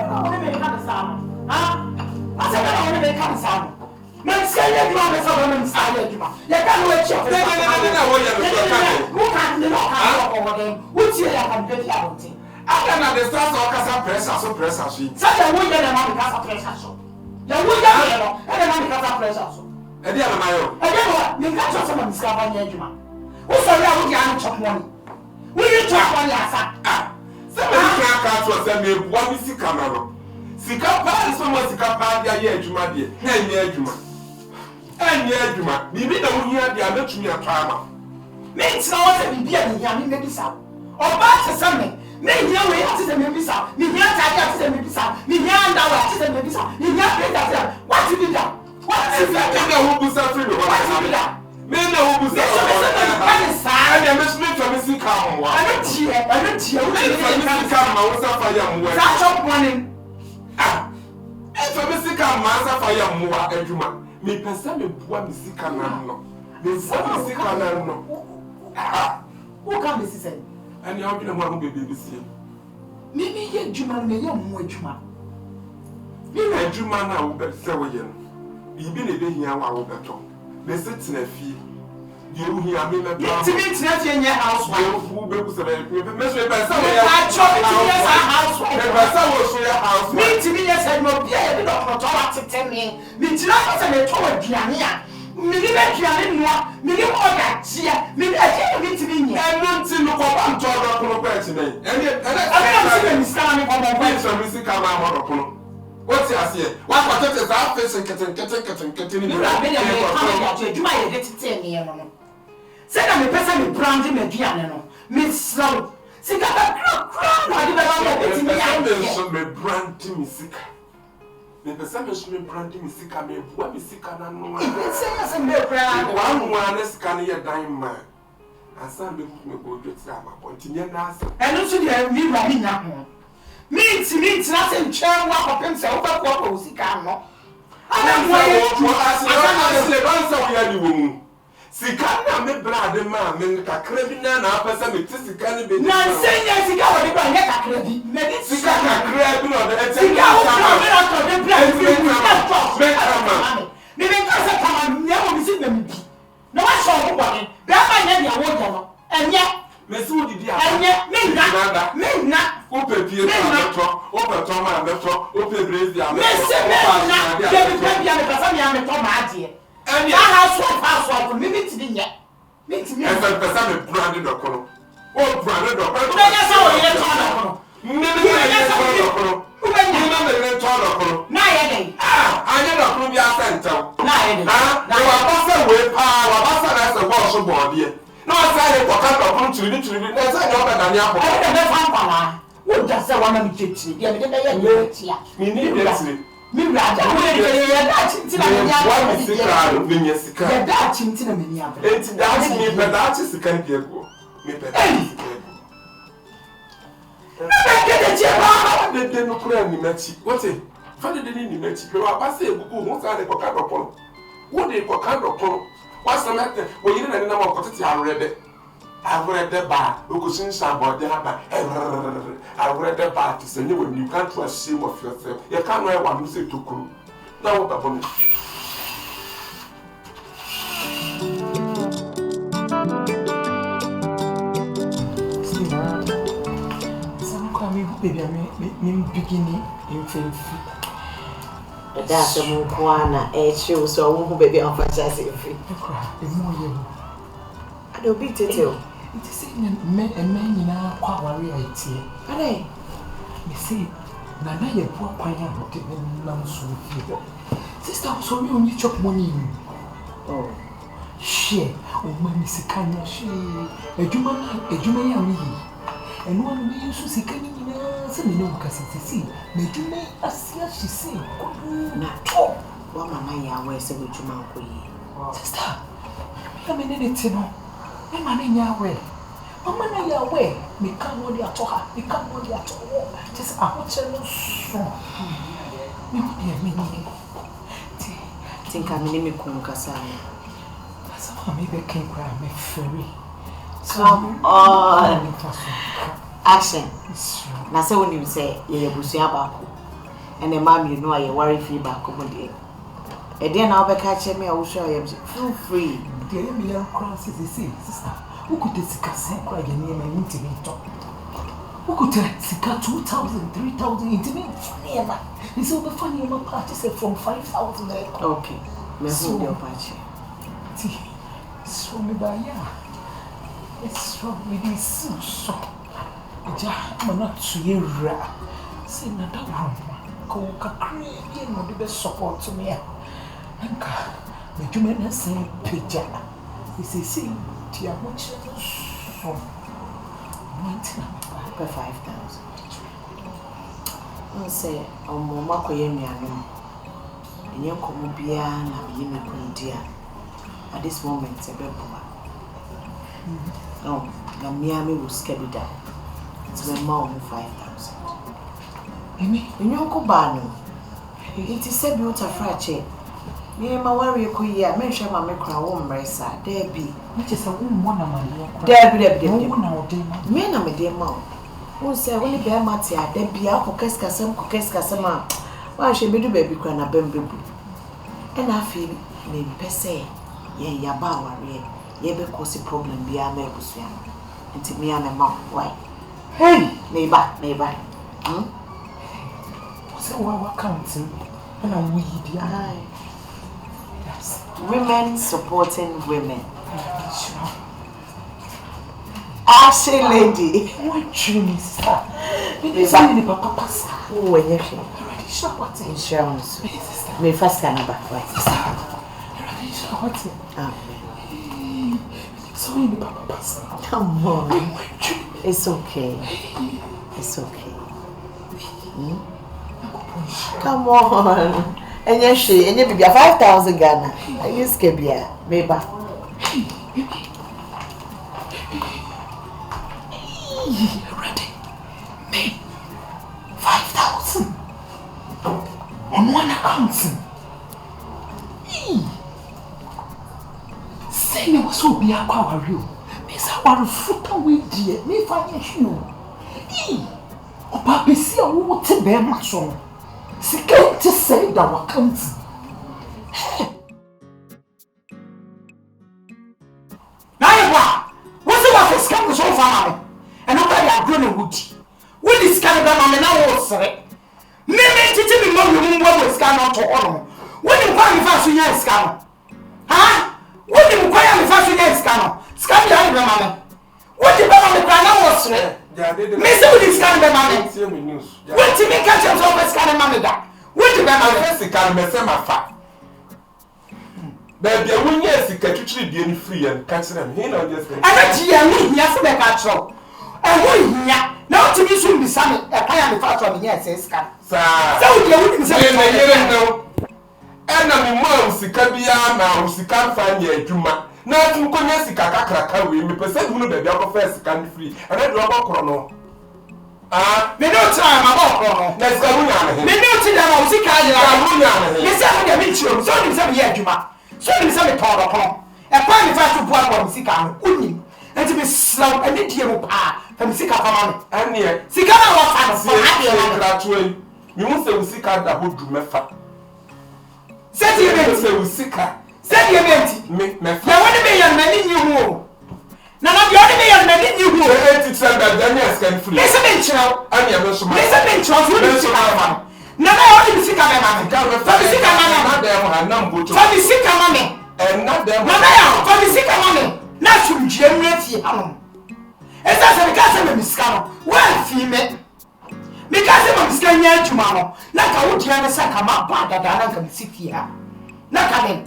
want to make a sound. Huh? I said, I want to make a sound. Man, say you want to sound and style you. You can't wait your friend. Who can't do that over them? What's your company about it? I can't understand so pressure, so pressure. Such a woman and man because of pressure. You would have and a man because of pressure. And the other mayo. Again, you got someone discovering Edgema. Who's around your chop money? Will you chop money as a somebody can't to send me one missing camera? Sikapa is someone Sikapa, Yejuma, and Yejuma. And Yejuma, the middle here, they are not to me a trauma. Makes no one to be a young maybe so. Or back to something. Maybe no way to the maybe so. Me here, I got to the maybe so. Me here, and I to the maybe so. Me here, what to be done? What is that? Who was suffering? What to be done? Men who was I am a smith from Missy Come. I don't hear. I don't hear. I was a fire. That's up running. Ah, and for Missy Come, Master Fire Mua, and Juma. Me person me poor Missy Canano. Miss Missy Canano. Ah, who can Missy say? And you're going to want to be BBC. Maybe you're Juma, may you more Juma. You know, Juma now, but so again. You've been a day here, I will better. They sit in a fee. You hear me, my not in your house. Who goes to the measure by some house. Me to me, I said, no, yeah, not automatic 10 million. Me to not a toy piano. Minimum, minimum that year, maybe to be near. I don't see no one to a person. And yet, I don't see standing on my way from Missy Kama. What's your say? What is our face and getting you have been a do my get 10 years. Said I'm a person with branding a piano. Miss Slow. See, got a crown. I didn't know branding music. The person me branding music. I mean, what music can I know? Say, as a mere brand, one is canny a dime man. And some people go to Sama, pointing your nose. And also, you have me running now. Means nothing, chair, walk up himself, but what was he can not? I don't know. Sikana me brother man, me ka krabina na apesa me tisikani be. Na senya sika wo de ba ye ka krabi. Me di sika ka krabi no de ete. Sika wo me na to de plan me kama. Me ka se kama me wo bi si na me bi. Na wa so wo bone. Be ma nya dia wo ja no. Enye me si wo didi a. Enye me na. O pe pie na to, o pe to ma me to, o pe brazi a me. Me se me na. Ke bi pe bia me pesa me a me to ma ade. And I have so for me to the yet. Makes me as a person branded or color. Oh, branded or color. That's how you talk. Maybe I never prove your center. Now, I was away power, I was as a wash of body. No, I said, what kind of come to literally, that's I know that I have. What does the one of the kitchen? You need to me rather, that's it. That's in me. It's that's me, but that is the kind of go. Me, but I get no prayer. What's it? Father didn't met you. I say, what's that? What they got kind of what's the matter? Well, you didn't know what I read it. I read the bar, because in some body, I read the bar to say you can't assume of yourself. You can't wear one music to crew. Now, what about some coming baby, I beginning in free. That's a Mukwana, a show, so I won't be on fantasy free. I don't beat it. It is men and men in our quarry. And I see, Nana, your poor pioneer, but it belongs to you. Sister, so you only chop money. Oh, she, oh, my Miss Kanya, she, a Juma, and one way you should see Kanya, some no because it's a sea. May you make a sea, she say, not all. What mamma, where's the Juma? Sister, I mean, anything. I'm in your way. I'm in your way. Me can't go there to her. Me can't go there to her. Just a hotel strong. Me would be a minute. Think I'm in me Kunkasani. That's how maybe can't cry me ferry. Come on. Action. That's when you say, you're Busia Baku. and a mom, you know, I worry feedback. And then I'll be catching me. I will show you. Feel free. The Emilia crosses the sea, sister. Who could take a cry and name an intimate talk? Who could take 2,000, 3,000 intimate? Funny, it's over funny. My party said from 5,000. Okay, let's hold your party. So, me by ya. It's from me this so. I'm not to you. Say, not that one. Coca create the best support to me. Anka, the human say picture. He says, see, dear, what you so 5,000. I say, oh, Mamma, Koyamiano. And you come be an dear. At this moment, a beboa. Oh, the Miami will scare it down. It's my mom 5,000. Amy, in your cobano. It is a beautiful fracture. Me and my warrior queer, mention my micro womb, Ressa, there be. Which is a woman of my there be the men of a dear mom. Who say, when you bear Matia, there be a coquesca some why she be do baby crying a bamboo. And I feel name per se, ye yabawa, ye because the problem be a mebus. And to me and a mouth, why? Hey, neighbor. So, our council and a weed, aye. Yes. Women supporting women. Ashe lady. What you miss? Oh, when you what insurance? Me first can back, right? So in the papa. Come on. It's okay. It's okay. Come on. And yes, she and you be 5,000 Ghana. I use Kebia, maybe. Ready? Me 5,000 on one account. Say me was so be a power you. Miss our foot away, dear. Me find you. Oh, Papa, see, I will take them much on. She came to say that our country. Now, what's the matter? Scam so far, and nobody are grown wood. What is kind of a now? What's it? Maybe to tell me more than what was scam out to honor. When you find me fast, you are scam. Huh? When you inquire me fast, you are scam. Scam your grandmother. What the man on the ground was it? Miss this kind of money. What to make catch us over kind of money that? What the man first can mess my fat. Baby, when yes, you can actually be free and catch them. He know just. And that's yes, the catch. And when now to me soon be some a kind of fast on the yes, scam. So you wouldn't say, no. And I'm mom, Sikabia now, she can't find your Juma. Now to connect Kaka, we percent who the other first can be free, and I drop a chrono. Me no time about chrono. Let's go. Me no time about Sikaya. Yes, I will meet you. So you say, yeah, Juma. So you say, Paul upon. A party fast to boil on Sika, Uni, and to be slow and the dear from Sika for money. And near Sikana was fancy. You must say, Sika that would do me fat. Set you say, Sika. Say you meant me. Now, what do you mean, many new more? Now, the only man many new more. It's that Daniel can free. Listen, child. I am also listen, child. What is it? Now, I only sick of a man. For the sick of a man, for the sick of a man, and not them. Now, for the sick of a man, not to generate home. As I said, because I'm a miscount, well, female. Because I'm a miscount tomorrow. Like I would hear the second map, but I can sit here. Not coming,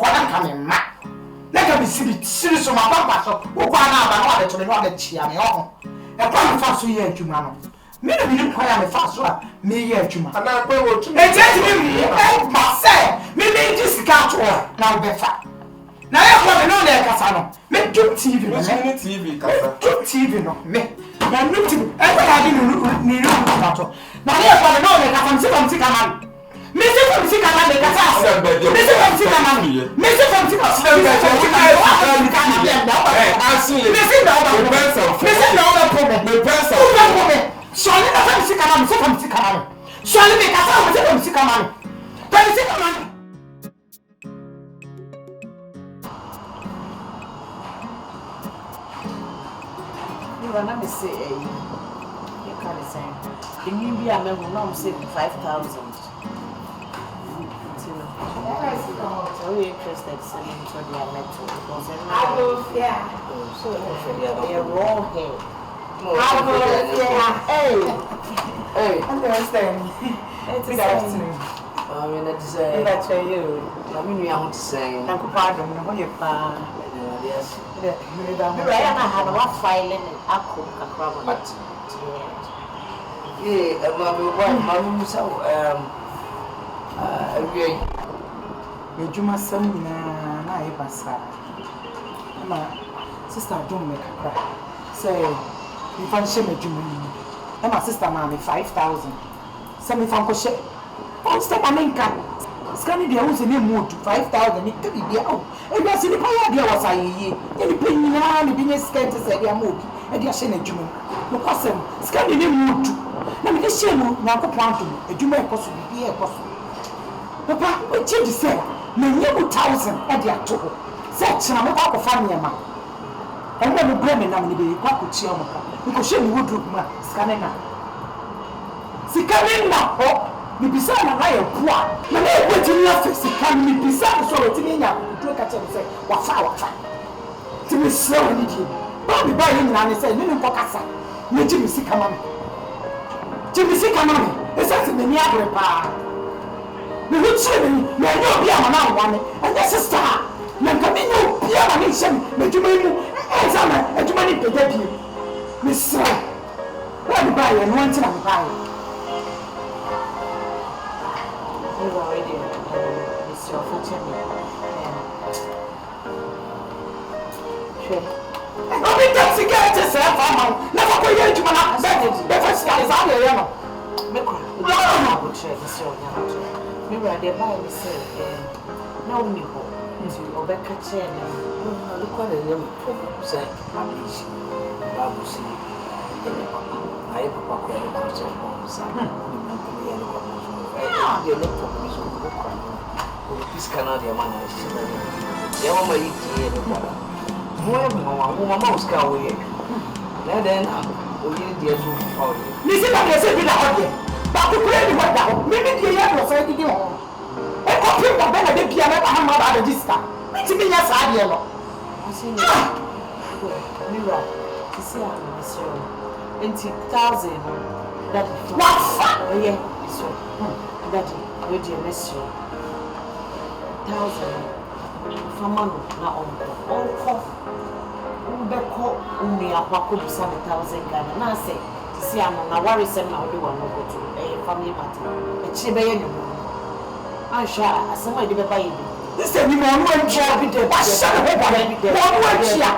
ma. Let me see serious of my papa. So, who are now to the chia me on. A plan fast year to mamma. Maybe you didn't quite fast one, me year to mamma. And I will to me, say, maybe this can't work now, better. Now, I want to know that Casano. Make good TV, TV, no, me. I'm looking, I didn't need to battle. Now, I want to know that I'm sick of man. Missy from Sikama, the Casas, Missy from Sikama, Missy from Sikama, Surely make us out with them, sick man. Tell me, sick man. You are not say, you can't say. The new be a man will not say 5,000. So we interested in selling to the metal because I will, yeah. So they're raw hair. I will, yeah. Hey, understand. Good afternoon. I mean, that's you. I mean, we want to say, Uncle Pardon, what you found? yes. Ryan, I had a filing and I could But, yeah, my room is Yejuma sam na e basa. Ma sister don't make a cry. Say if I share medjuma ni. My sister ma me 5,000. Say me fan ko share. On step aninka. Scanning the house in mood 5,000 it could be there. E be say ni pa ya dia was aye. Ni pe nyina ni bi nye skirt say dia mood. E dia share medjuma. No kwasem scanning ni mood. Na me dey share no na ko planto. Edjuma e koso bi e koso. Papa, what did you say? Me nye 1,000 e dia to. Say china me kwa ko fa nyema. E mo me blame na me be kwa ko chi o mo ka. Me ko share me wardrobe ma scanning na. Scanning na ho. Me bisa na na ye poa. Na me e kweti ni afisi kan me bisa so weti ni nya ko ka che say wa fa. Ti me slow ni di. Ba me ba yin na ne say me ko kasa. Me ji me sika ma me. Ji me sika ma me. E say se me ni abre pa. Me wutire me na nyo bia ma na wane and the sister na nka me nyo bia ma ni shem me djuma mu exam adjuma ni pega bi me sra ba bi ba ye no anti na me ba ye we already this your future me. Sure. Obi taxi get to say for ma na fa ko ye adjuma na be fa sia za na ye no Me ko I will check this your nyama. Me rather buy me say no me ho. Nti obeka che na look at them. Say, publish. Babu see. I have a pack of bombs. They look for me so good. This Canadian man is the one eat here. Mama was away. Then we did the two. Listen to me say be na hodi ba ko kure ni wada me me die ya do say didi ho e ko pin ba na de bia na ba ha ma ba register ti me nya sa de no see mirror to see how this show 20,000 that what yeah so that we do miss you 1,000 famano na onko ubeko umi akwako bisa 1,000 Ghana na say see am na worry say na we want go to family party e chi be ye ni an sha asema de be ba ye this is me mo no ntia bi de ba sha ho ba de mo no ntia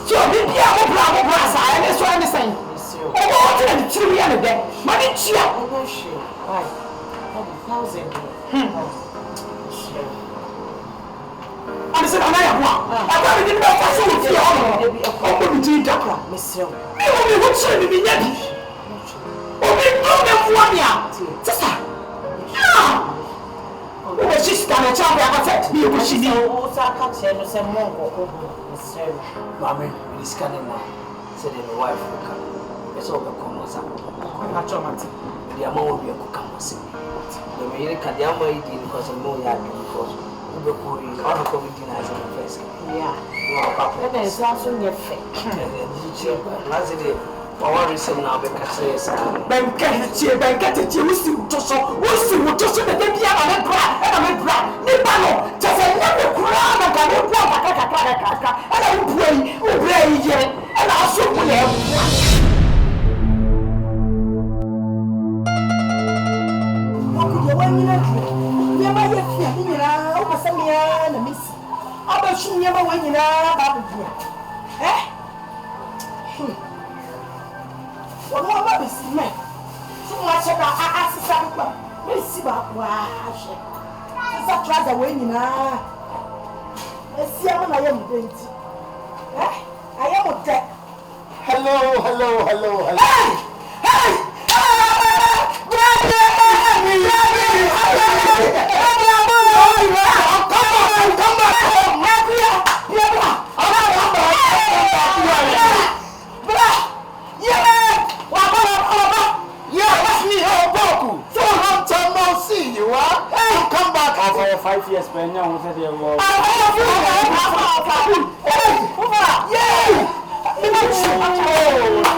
so bi bia mo bra sa e so e sen o mo ti na chi mi ya ne de ma ni chia o go she why 1,000 I'm saying I'm not. I can't even know what's wrong with you. I'm going to do that. Monsieur. Me will be watching me. Obi no me fuamia. Sister. Ah. O be sister na cha bia ka set me o shi ni. O sa ka che no se mo ko monsieur. Mami, this scanning now. Say the wife will come. It's all the commons up. Na chomati. The amount will be a come see. The me ka the amount is because of no ya because we go for it. All the committee na say first. Yeah. No papa. And then so so ye fe. Last day our reason now be catch Benka tie usi utoso na de bia na me bra ni ba no je se nya me kura na ga me bua kaka ana u bua yi ye ana aso mu ye Aku dia wani na tu ye ba ye fia ni nyina o ba samia na misi aba shu ye ba wani na ba bia One more is me. So much of our assistant. Let's see about wash. It's a trouser when let's see how I am going to. I am with that. Hello. Hey! Brother! What? Hey, come back. For 5 years, man. Now, what's the word? Oh,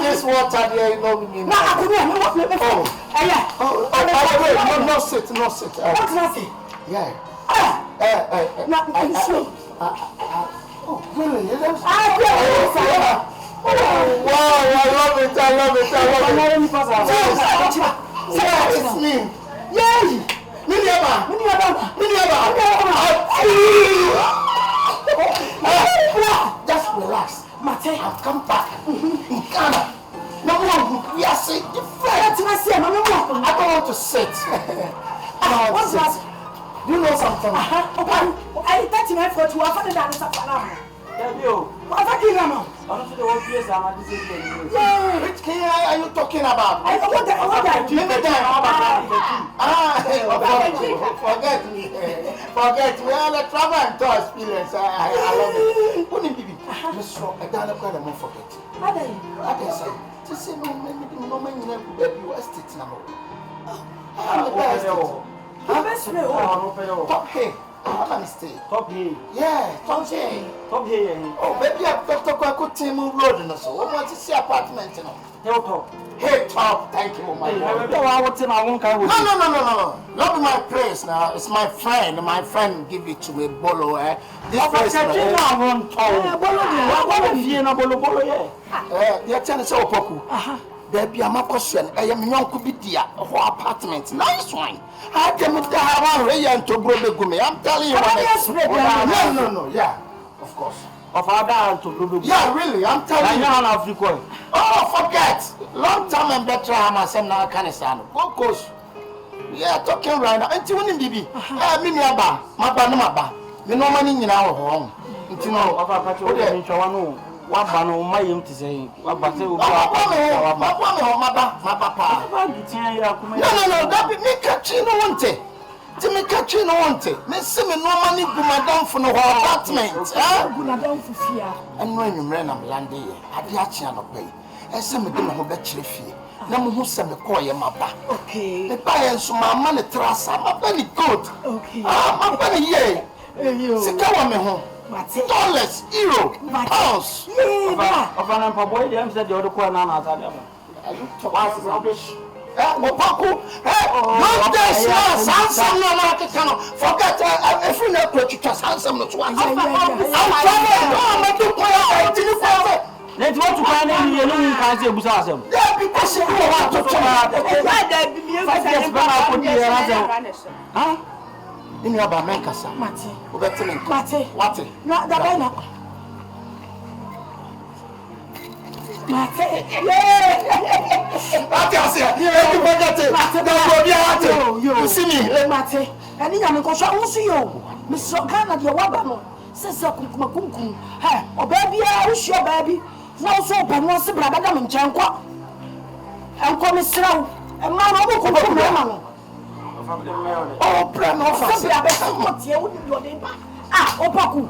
this water there, you know me. No, sit. What can I say? Yeah. Oh, really? Wow, I love it. It's me. Yay! Miniaba. Just relax. Mate, I've come back in Ghana. No, we are saying different. I don't want to sit. What's that? Do you know something? I touch my foot to a father. What's that? Which king are you talking about? Forget me. I'm a travel and tour experience. I love it. Wouldn't be Mr. I don't forget. What I say? To say no man, you never be wasted now. I'm the best. Top here. I'm a mistake. Top here. Yeah, top here. Oh, baby, I've got to go to Timu Road and so. I want to see apartment, you know. Hilltop. Thank you, my boy. No. Not my place now. It's my friend. My friend give it to me, Bolo. This place. You're telling us Opoku. Baby, I'm a question. I am young to be dear. Apartment. Nice one. I came with the Hawaii to Brobery. I'm telling you. No. Yeah, of course. Of our to Brobery. Yeah, really. I'm telling you. Oh, forget. Long time and better. I'm a son now. Can stand. Of course. Yeah, talking right now. Until when baby. Emilia, my banana. You know money in our home. You know, of our patrol. What banner my him to say? What battle? My papa. No. That be me catching no one. To me catching no one. Me see me no money go madam for no apartment. Go madam for fear. And when you ran am land here, I dey achi no pay. E say me dey no be chire fie. Na mo hu say me call ye maba. Okay. Me buy en so ma man trasa, ma be ni good. Okay. Ma be ni ye. Sika wa me ho. Dollars, euro, pounds. Of an employee, they said the other corner. Rubbish. Opoku, not this handsome no market channel. Forget if you not put it as handsome not one. I'm let's want to find any new kinds of Busasem. Yeah, because you want to huh? In your Bamancasa, Matty, what? Not the banner. You see me, Mate, and you go show you. Miss Sokana, your wabano, says Makunku. Hey, oh, baby, I wish your baby. No soap and no Sabradam and Chanqua. And come slow, and my mother. Oh, Opoku.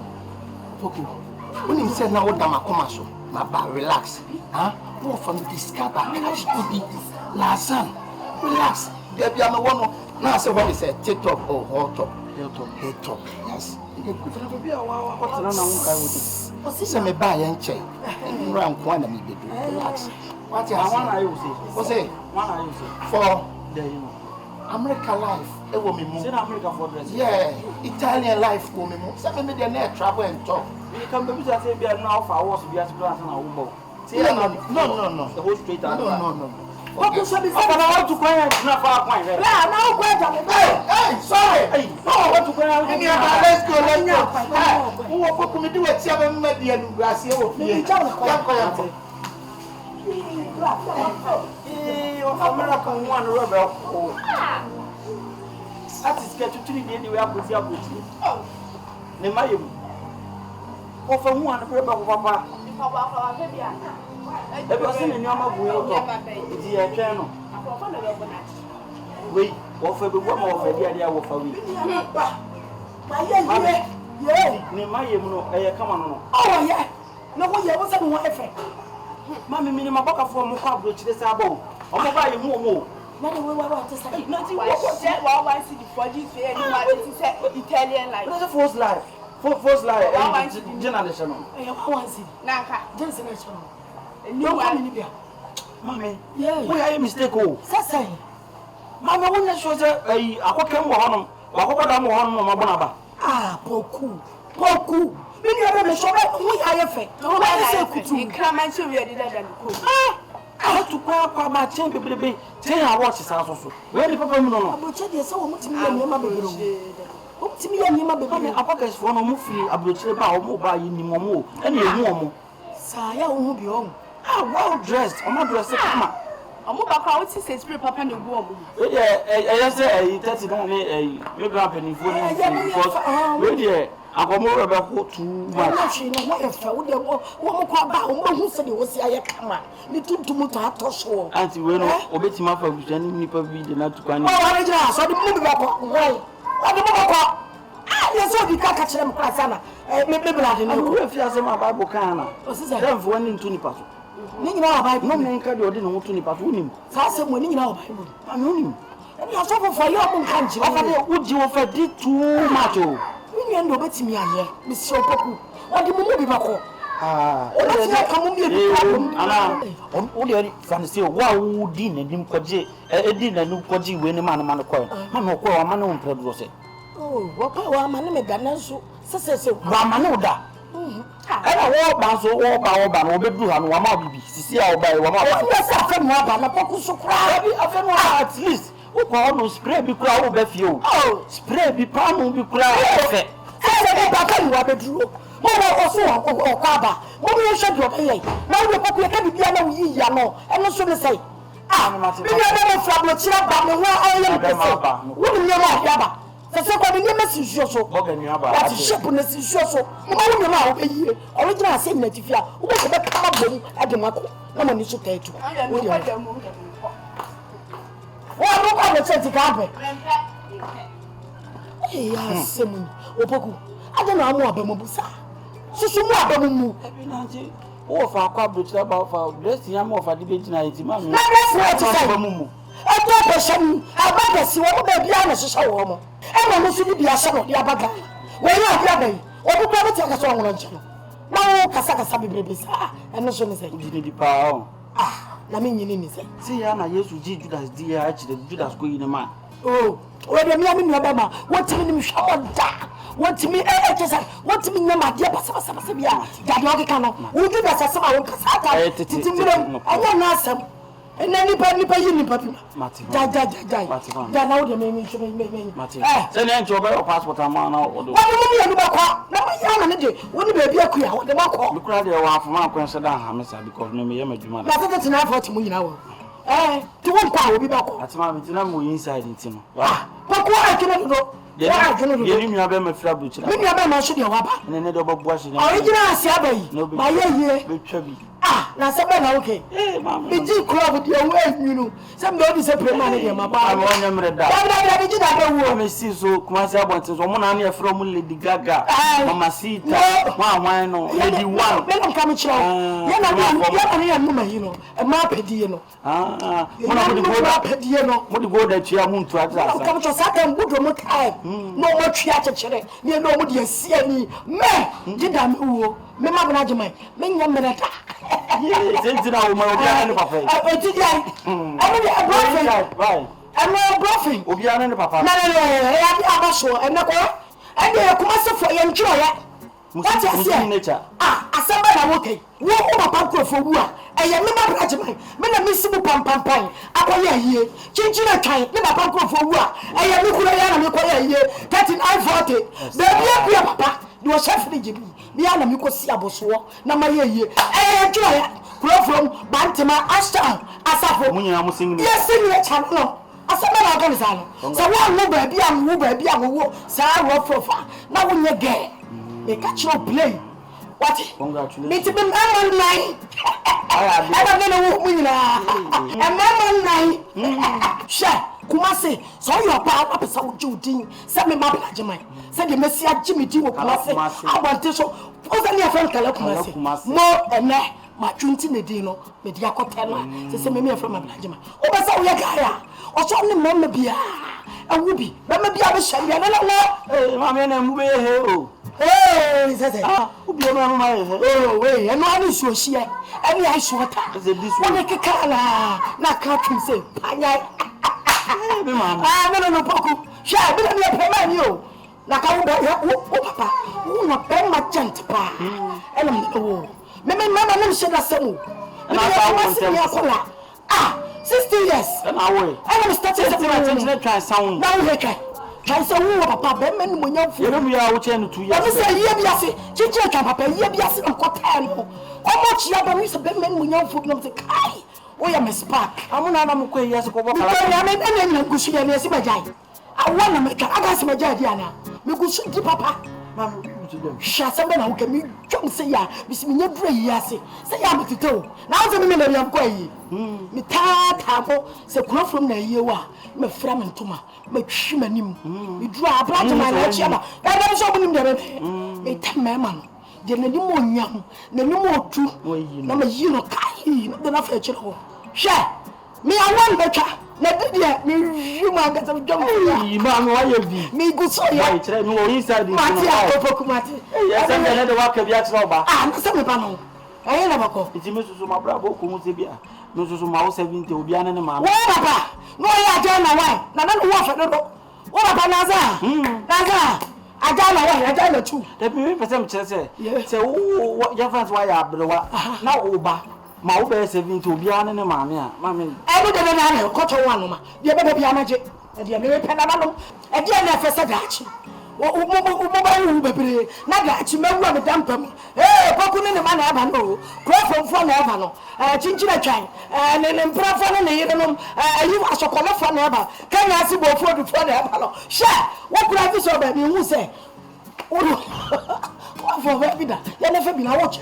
When you said now, Damacomaso, my bar, relax. Huh? More from the discover, cash to be Lazan. Relax. There be a one. Now, so what is a TikTok or hot top? Hilltop. Yes. What's this? I'm a buy and check. Round one of me, relax. What you say? For there, you know. America life, it will be more. America for dress. Yeah, Italian life will be more. Some of them travel and talk. You can be say we are now for hours to be as class and our No. The whole street. No. What you say? I want to cry. Not far point. Now hey, sorry. Hey, no, I want to cry. Let's go. Who will come do it? 7 million grass here. American one rebel. That is get to 3 days. We are with you. Nemayu. Of a one rebel, Papa. If you seen in your mouth, it's a channel. Wait, what for the woman of the idea of a week? Nemayu, come on. Oh, yeah. No, what you was a effect. Mammy, minimum bucket for Moka, which is a bow. Or buy you more. Money we want to say. Nothing what say why see the body say anyone say Italian like. That's a false lie. False lie. Generation. I want to see. Nanka. Just a nation. No one. Mommy. Yeah. We are a mistake. Sasa. Mama, when you show that I come on, Ah, Opoku. Opoku. When you have a show, we are a fake. No, I say kutu. Clement you ready than kutu. I have to call my chamber, baby. 10 hours is also. Where the papa no. About you, so much me and my baby. Up to me and my baby. I focus for no movie about mobile in Momo and your mom. Saya won't be home. Ah, well dressed. I'm not dressed. I'm about how to say spray papa and the woman. Yeah, I say 30 your grandpa for because really I come over about too much. She know what if one more about who said it was a camera. Little to Mutato show. Auntie, we know obey my for any people be the not to go. Oh, I saw the movie about well. What about? Ah, yes, so the car catch them Krasana. Maybe I didn't know if you have some Bible can. What's this? Then for 1 in 20 passes. Nigga, Bible, no man can do it in 20 passes. Fast and winning our Bible. I know him. And you are so for your own country. Would you offer did too much? We end up me here, Miss Opoku. What do you mean about? Ah, that's not coming here. Only fancy wow, Dean and him Koji, a dinner, no Koji, when a man acquire. Man, no, a man on Pedro. Oh, what power man made that so? Says Ramanoda. I walk down so all by Oban, Obedu, and Wamabi, see how by Wamabi. Yes, I can walk on a poco so cry. At least. No spray be crowd with you. Oh, spray be palm be crowd. I bedroom. Also, or Kaba. What will you shut your play? Now the popular can be no, and not so to say. Ah, we never from the chap, but I am. What do you know? The second message is so. What is shipness is so. Only now, original saying that if you are, who was the carbon at the Mako? No one is to take you. What about the Santa Carpet? Yes, Simon, Opoku. I don't know more about Mobusa. So, more about Mumu. Oh, for a couple about for blessing, I'm off at the beach night. Mamma, that's what I say. I don't person, I better see what baby is so warm. And I must be a son of the Abaga. When you are baby, or you probably take a song on you. Now, Casaka Sabi babies, and no sooner say, you need the power. Ah, I mean, you need to see, Anna, yes, you did Judas, dear, actually, Judas going in a man. Oh, when you're in Alabama, what to me, what to me, what to me, my dear Passabia, Dadogicano, who did us as our Casata, I don't ask them. And anybody pay you, Papi. Die. Now the name is Martin. Send an your passport. I'm on. What do you mean? What do you be a the Marco? You cried your wife from my question, because maybe I'm a demand. That's enough for me now. To one power be back. That's my inside in Tim. But what I cannot do. You have been a flabby. Maybe I must should have and another washing. Original Sabi. No, my year. Ah, now somebody okay. We did club with your way, you know. Somebody is a permanent. I want them read that. I may see so. Kwasa wants someone from Lady Gaga. Mama see, why no? Lady one. Let them come to you know. A map, you know. Ah, one of the what the go that you are moon to address. Come to Saturn, good remote time. No more theatre. You know what you see any man. Did I move? Memang menajamai, menyamerata. Yes, now my papa. I did I'm a bluffing. Obiana papa. No, I am sure. I'm not going. And they are coming for your enjoy. What is nature? Ah, a summer okay. What about for war? I am never regiment. Men are missing pam. Akoya here. Changing a kind. Never pam for war. I am looking here. Getting I-40. Baby, papa. You are chef de Jibi. Biana Miko Siaboso, Namaya, Joy, from Bantima, Ashton, Asafo, Munamusing, yes, sing the channel. As a man organization. So one will be a Sarah Profa. Now when you're gay, they catch your play. What? Congratulations. It's been a I don't know what we are. Share. Kumase, so your power up is out Judy, send me my pajama. Said the Messiah Jimmy D. Kumase, I want to show. What's any friend Kumase? More and my 20 Medino, Mediacotella, to send me from my pajama. Oh, that's all we are. ọsọ ni mama bia awubi mama bia be hye bia na no mama na mu be he o sese ubi mama he we eno ani so hye ani ai so ta woni kekala na ka twin se panya be mama no poku hye bi na me pema ni o na ka wo papa wo no pema gent pa enam wo me mama nem hye da semu na fa wo ntem 60 years. And away. I'm starting to try sound. Now we try sound papa be men mo nyam fu. You know are 2 years. I say ye biase, chichi twa papa ye biase am kwata no. Omo chia ba we say be men mo nyam fu no say kai. O ya me spark. Amuna na mo kwa years ko bokala. Because ya me na gusu ya ne si bajai. I want me ka aga si bajai dia na. Me gusu di papa. Mama Sha sembe na wo me twam say ya, bisi me nya dura yi ase. Say ya metito. Na wo me na biam kwa yi. Me ta mo se kuro from na yi wa. Me fra me ntoma. Me twi manim. Me dura abrante ma na chia ma. Ya na so bunim de be. Me ta me ma no. Je na ni mo nyam, na ni mo tu. Na me yi no kai. Na na fa chiro. She me awan betwa. Na dia me juma ga tam jom yi ma no aye bi me gu so ya kire me wo inside mati Opoku mati ya se me na de wa ka bi a kire oba na se me ba no aye na bako iti me susu ma bra bo ko mu se bia me susu ma wo 70 obi ane ne ma wo papa no ya ja na wa na wo fa do wo papa na za aja na wa aja na tu da bi me pese me kire se wo ya fans wa ya abrewa na oba ma wo be 70 obi ane ne ma me a ma me e bo de na ko to wa no ma de be bia maje e de me pe na no e de na fe se daachi wo ba wu bebre na daachi ma wu me dampam Opoku ne ma na aba no krofomfo na aba no chinchira twan ne mprafo ne yire no yi wa sokolofo na aba kanya asi bo fo du fo na aba no she wo kura fi so ba mi hu se wo fo ba bi da ya na fe bi na wo che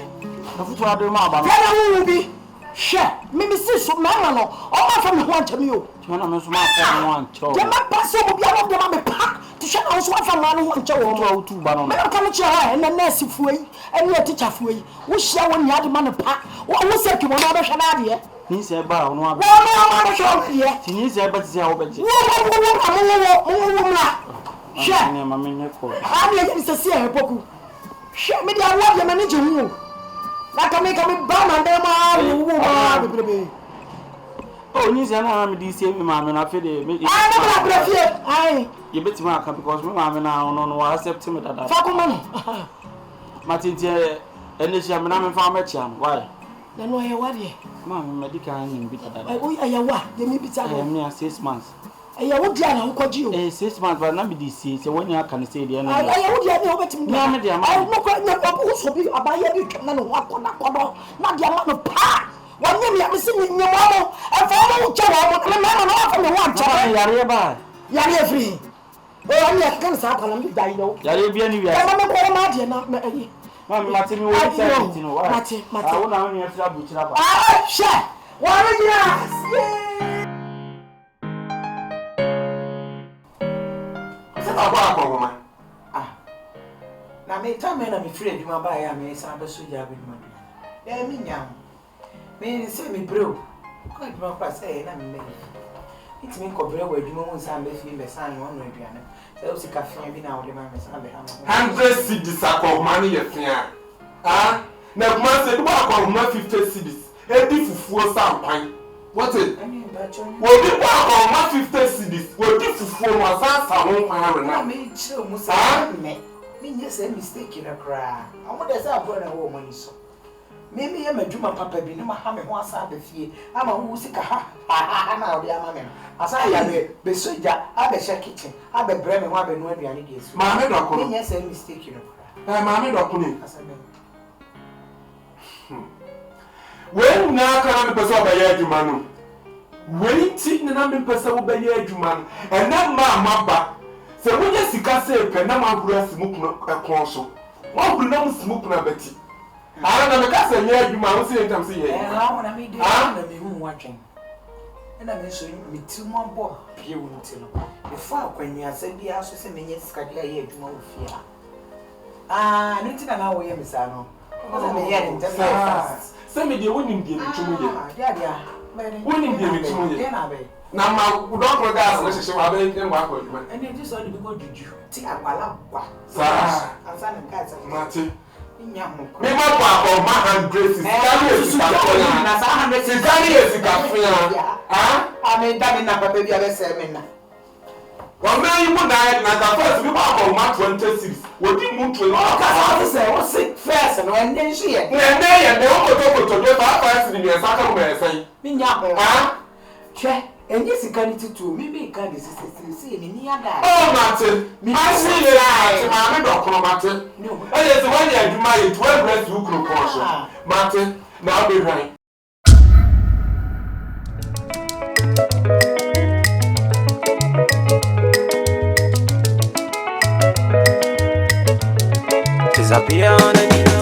na futu ade ma aba no ya na wu bi she mi si so ma no o ma fa me ho antami o na me so ma fa no ancho je ma paso mo bia no de ma me pa to she na so fa ma no ho ancho wo to tu ba no me ka me che ha na nurse fuei ene teacher fuei wo hia wo nya de ma no pa wo se ki mo na be hwa na ade ni se ba no aba wo ma be hwa ade ti ni se ba ti se wo be je wo mla she ni ma me ne ko ani e se se Opoku she me dia wo de ma ne je hu na ka me ba na de ma wo ma bebrebe oh ni se na me di se me ma me na fe de me ai na bra bra fie ai ye beti ma aka because me ma me na no accept me dada fa ko ma no matintie ene sia me na me fa ma chia why na no ye wade ma me medical ni bi dada ai o ayawa de me bi ta no me 6 months ayawo dia na ko ji o 6 months but na be di se woni aka ne se de na ayawo dia ne o betim na me dia ma ai no ko nya ko so bi abaya bi twam na no akona kodo na dia ma no pa wanye mi amisi nyemo mo e fa mo che wo mo na ma no afa me wan che yare ba yare free o ami kan sa kwa na mi dai no yare bia ni wi e ma me ko ma die na me ma me mati mi wo se no wa mati awu na me afira bu kira ba she wa re dia na me time na me free adwuma ba ya me sa ba so ja adwuma de me nyam me se me bro ko adwuma pa se na me it me ko bro adwuma mu sa ba fi be sa no no aduane se o sika fia bi na wo de ma me sa be ha 100 cedis akọhuma ye fia na kuma se do akọhuma 50 cedis e di fufuo sampan what it wo di akọhuma 50 cedis wo di fufuo no asasa ho kwan na me che o mu sa me me say mistake na kra amo de say abro na wo mani so me ye madwuma papa bi ne ma ha me ho asa ba fie ama wo sika ha na odi ama me asa ya be soja abe sha kitchen abe bre me ho abe no aduane de su ma me doko me say mistake na kra ma me doko ni asa me when na kana me pese obaye adwuma no when ti na me pese obaye adwuma no ena ma ba se wonye sika se pe na ma hura simu ekon so wa hura na simu kuna beti ara na me ka se nye adwuma wo se entam se ye na na me de na me hu watwen na me so me ti mo bo pie wo nti no e fa akwanya se bia so se menye sika de ye adwuma wo fie no ti na wo ye me sa no o me ye ntam se me de wonim de me tumu ye ya dia wonim de me tumu ye na be na ma udokro gas we hye wa be dem wa ko adwuma and it is all the people juju ti akwala kwa sa ansana nka sa mate nya mo me ma kwa ma 100 sikali esika na sa 100 sikali esika fia ah ame dami na papa bia be se me na wa me yi mu na ka first me kwa ma 26 wodi mu 20 ka sa se o se first no en den hye ne o koto de ba fa si ni esaka mo esen me nya ho ah hwe enye security to me be ka de se ni ada oh mate asi le ati ma me dokoro mate e se wani adwuma ye 12 rest you kro ko so mate na be hwan Disappear on the